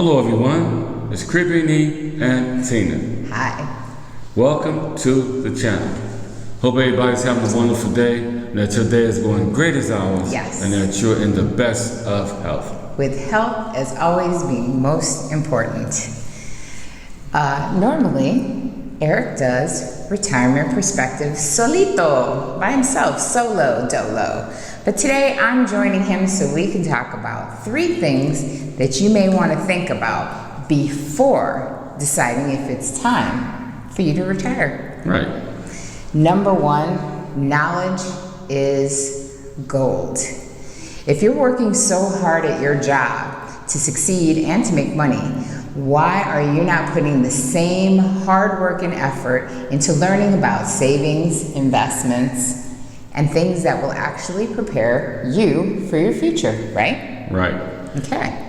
Hello everyone, it's Creepy Nee and Tina. Hi. Welcome to the channel. Hope everybody's having a wonderful day, and that your day is going great as ours, Yes. and that you're in the best of health. With health as always being most important. Normally, Eric does retirement perspective solito, by himself, solo, dolo. But today I'm joining him so we can talk about 3 things that you may want to think about before deciding if it's time for you to retire. Right. Number 1, knowledge is gold. If you're working so hard at your job to succeed and to make money, why are you not putting the same hard work and effort into learning about savings, investments, and things that will actually prepare you for your future, right? Right. Okay.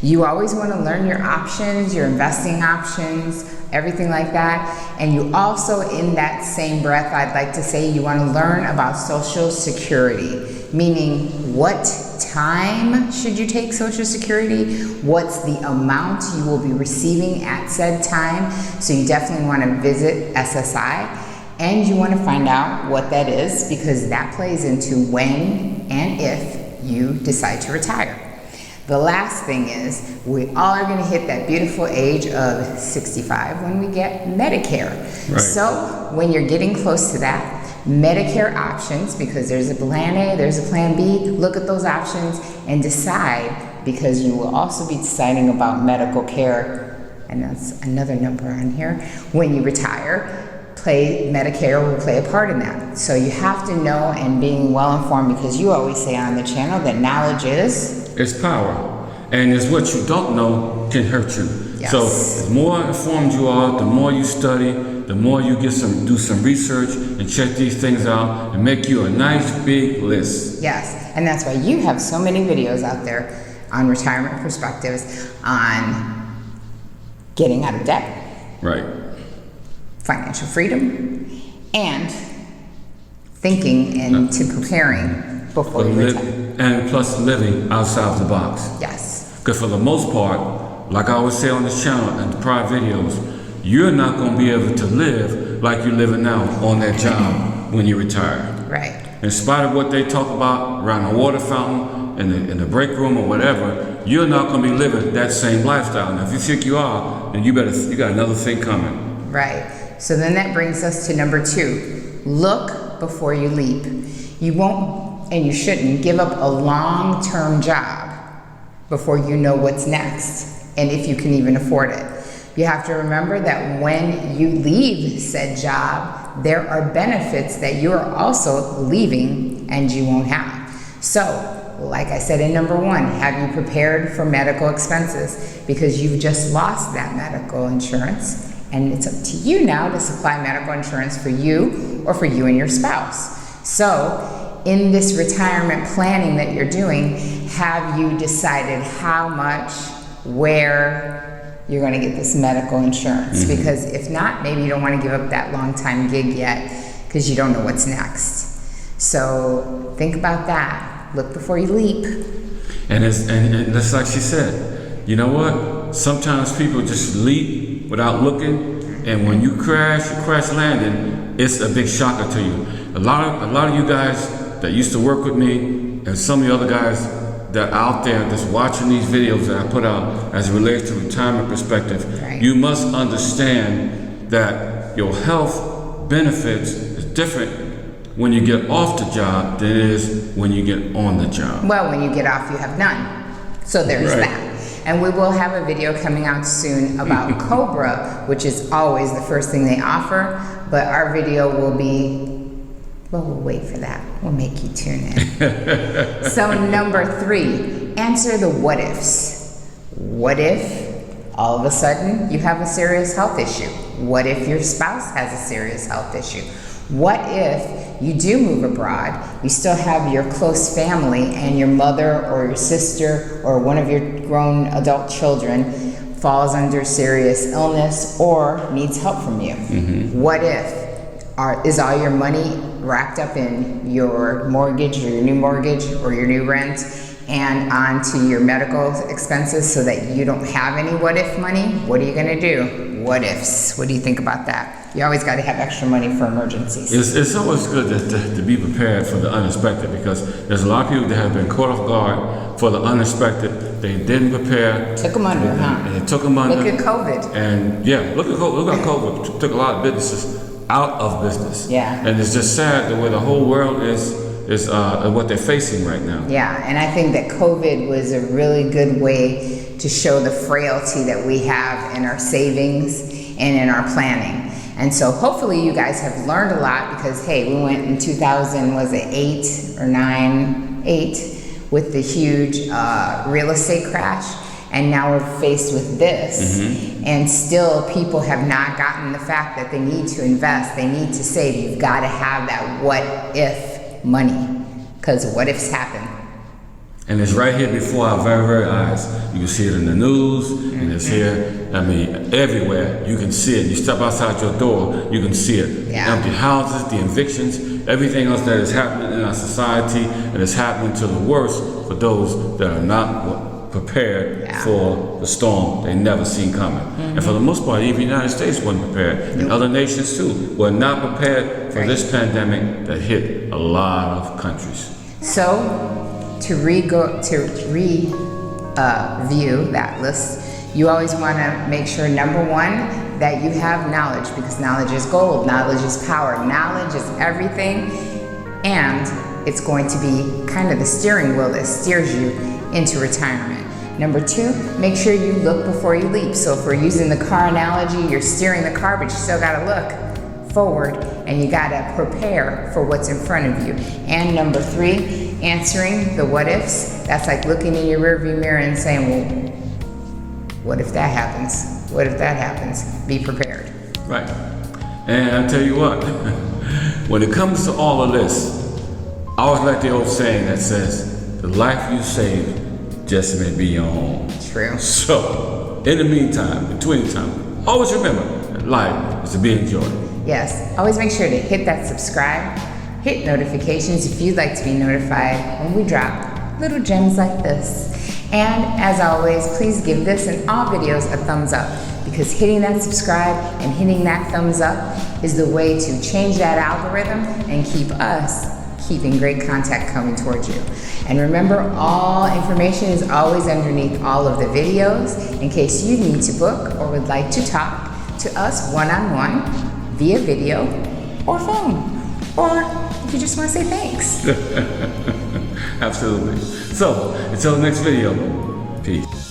You always want to learn your options, your investing options, everything like that. And you also, in that same breath, I'd like to say you want to learn about Social Security, meaning what time should you take Social Security? What's the amount you will be receiving at said time? So you definitely want to visit SSI. And you want to find out what that is, because that plays into when and if you decide to retire. The last thing is, we all are going to hit that beautiful age of 65 when we get Medicare. Right. So when you're getting close to that, Medicare options, because there's a plan A, there's a plan B, look at those options and decide, because you will also be deciding about medical care, and that's another number on here, when you retire. Medicare will play a part in that. So you have to know and being well informed, because you always say on the channel that knowledge is... It's power. And it's what you don't know can hurt you. Yes. So the more informed you are, the more you study, the more you do some research and check these things out and make you a nice big list. Yes, and that's why you have so many videos out there on retirement perspectives, on getting out of debt. Right. Financial freedom, and thinking into preparing before you retire. And plus living outside of the box. Yes. Because for the most part, like I always say on this channel and prior videos, you're not going to be able to live like you're living now on that job when you retire. Right. In spite of what they talk about around the water fountain, in the break room or whatever, you're not going to be living that same lifestyle. Now, if you think you are, then you got another thing coming. Right. So then that brings us to number 2. Look before you leap. You won't, and you shouldn't, give up a long-term job before you know what's next, and if you can even afford it. You have to remember that when you leave said job, there are benefits that you are also leaving and you won't have. So, like I said in number 1, have you prepared for medical expenses? Because you've just lost that medical insurance. And it's up to you now to supply medical insurance for you or for you and your spouse. So in this retirement planning that you're doing, have you decided how much, where you're going to get this medical insurance? Mm-hmm. Because if not, maybe you don't want to give up that long time gig yet, because you don't know what's next. So think about that. Look before you leap. And that's like she said, you know what? Sometimes people just leap without looking, and when you crash landing, it's a big shocker to you. A lot of you guys that used to work with me, and some of the other guys that are out there that's watching these videos that I put out as it relates to retirement perspective, right. You must understand that your health benefits is different when you get off the job than it is when you get on the job. Well, when you get off, you have none. So there's right. that. And we will have a video coming out soon about Cobra, which is always the first thing they offer. But our video will be, well, we'll wait for that. We'll make you tune in. So number 3, answer the what ifs. What if all of a sudden you have a serious health issue? What if your spouse has a serious health issue? What if you do move abroad, you still have your close family and your mother or your sister or one of your grown adult children falls under serious illness or needs help from you? Mm-hmm. What if is all your money wrapped up in your mortgage or your new mortgage or your new rent, and onto your medical expenses so that you don't have any what if money. What are you gonna do? What ifs? What do you think about that? You always gotta have extra money for emergencies. It's always good to be prepared for the unexpected, because there's a lot of people that have been caught off guard for the unexpected. They didn't prepare. Took them under, huh? And it took them under. Look at COVID. And yeah, look at COVID. Took a lot of businesses out of business. Yeah. And it's just sad the way the whole world is what they're facing right now. Yeah, and I think that COVID was a really good way to show the frailty that we have in our savings and in our planning. And so hopefully you guys have learned a lot, because hey, we went in 2000, was it 8 or 9, 8, with the huge real estate crash. And now we're faced with this, and still people have not gotten the fact that they need to invest, they need to save. You've got to have that what if money, because what ifs happen. And it's right here before our very, very eyes. You can see it in the news, and it's here, I mean, everywhere. You can see it. You step outside your door, you can see it. Yeah. The empty houses, the evictions, everything else that is happening in our society, and it's happening to the worst for those that are not prepared for the storm they never seen coming. And for the most part, even the United States wasn't prepared. And other nations too were not prepared for this pandemic that hit a lot of countries. So, to review that list, you always want to make sure, number one, that you have knowledge, because knowledge is gold, knowledge is power, knowledge is everything, and it's going to be kind of the steering wheel that steers you into retirement. Number two, make sure you look before you leap. So if we're using the car analogy, you're steering the car, but you still gotta look forward, and you gotta prepare for what's in front of you. And number three, answering the what ifs. That's like looking in your rearview mirror and saying, well, what if that happens? What if that happens? Be prepared. Right. And I'll tell you what, when it comes to all of this, I always like the old saying that says, the life you save just may be your home. True. So, in the meantime, between the time, always remember that life is to be enjoyed. Yes, always make sure to hit that subscribe, hit notifications if you'd like to be notified when we drop little gems like this. And as always, please give this and all videos a thumbs up, because hitting that subscribe and hitting that thumbs up is the way to change that algorithm and keep us keeping great content coming towards you. And remember, all information is always underneath all of the videos in case you need to book or would like to talk to us one-on-one via video or phone, or if you just want to say thanks. Absolutely. So, until the next video, peace.